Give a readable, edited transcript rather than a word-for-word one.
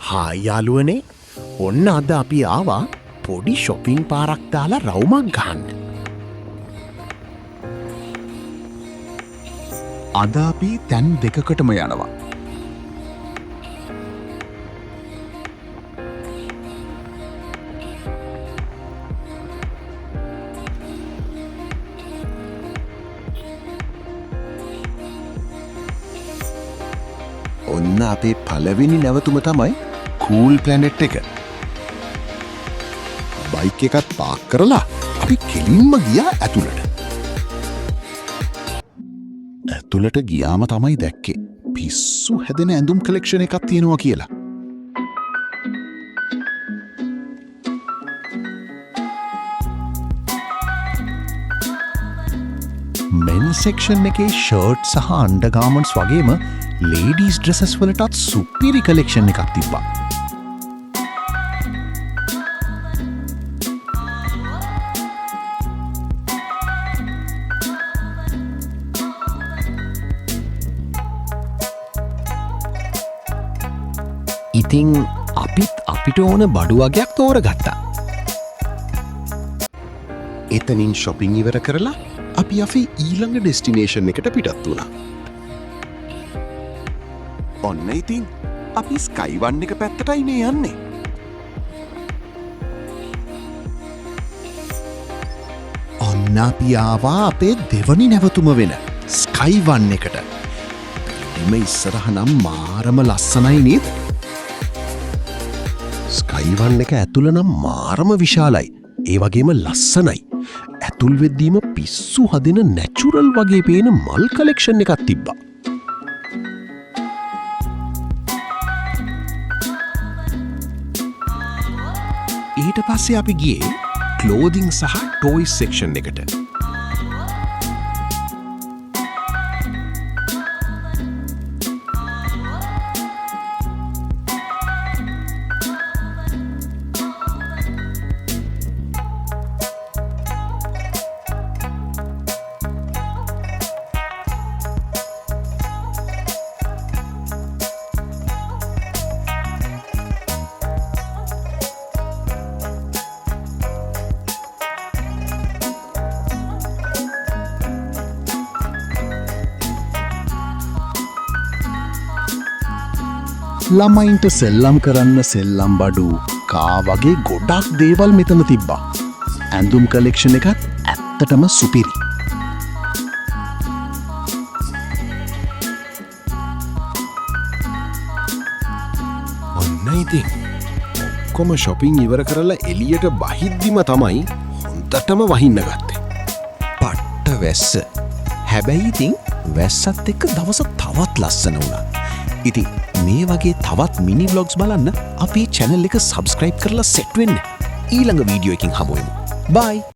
Hi යාළුවනේ, ඔන්න අද අපි ආවා පොඩි ෂොපිං පාරක් දාලා රවුමක් ගන්න. අද අපි තැන් දෙකකටම යනවා. ඔන්න අපේ පළවෙනි නැවතුම තමයි කූල් ප්ලැනෙට් එක. බයික් එකත් පාක් කරලා අපි කෙලින්ම ගියා ඇතුළට. ඇතුළට ගියාම තමයි දැක්කේ පිස්සු හැදෙන ඇඳුම් කලෙක්ෂන් එකක් තියෙනවා කියලා. මෙන් සෙක්ෂන් එකේ ෂර්ට් සහ අන්ඩර්ගාමන්ට්ස් වගේම ලේඩීස් ඩ්‍රෙසස් වලටත් සුපිරි කලෙක්ෂන් එකක් තිබ්බා. ඉතින් අපිට ඕන බඩු වගයක් තෝරගත්තා. එතනින් ෂොපිං ඉවර කරලා අපි අපේ ඊළඟ ඩෙස්ටිනේෂන් එකට පිටත් වුණා. ඔන්න ඉතින් අපි ස්කයිවන් එක පැත්තටයි මේ යන්නේ. ඔන්න අපි ආවා අපේ දෙවනි නැවතුම වෙන ස්කයිවන් එකට. එම ඉස්සරහ නම් මාරම ලස්සනයි නේද? ස්කයිවන් එක ඇතුළ නම් මාරම විශාලයි. ඒ වගේම ලස්සනයි. ඇතුල් වෙද්දීම පිස්සු හදෙන නැචුරල් වගේ පේන මල් කලෙක්ෂන් එකක් තිබ්බා. ඊට පස්සේ අපි ගියේ ක්ලෝදිං සහ ටෝයිස් සෙක්ෂන් එකට. ළමයින්ට සෙල්ලම් කරන්න සෙල්ලම් බඩු කා වගේ ගොඩක් දේවල් මෙතන තිබ්බා. ඇඳුම් කලෙක්ෂන් එකත් ඇත්තටම සුපිරි. ඔන්න ඉතින් ඔක්කොම ෂොපිං ඉවර කරලා එළියට බහිද්දිම තමයි හොඳටම වහින්න ගත්තේ. පට්ට වැස්ස. හැබැයි ඉතින් වැස්සත් එක්ක දවස තවත් ලස්සන වුණා. ඉතින් මේ වගේ තවත් මිනි බ්ලොග්ස් බලන්න අපේ channel එක subscribe කරලා set වෙන්න. ඊළඟ වීඩියෝ එකකින් හමු වෙමු. bye.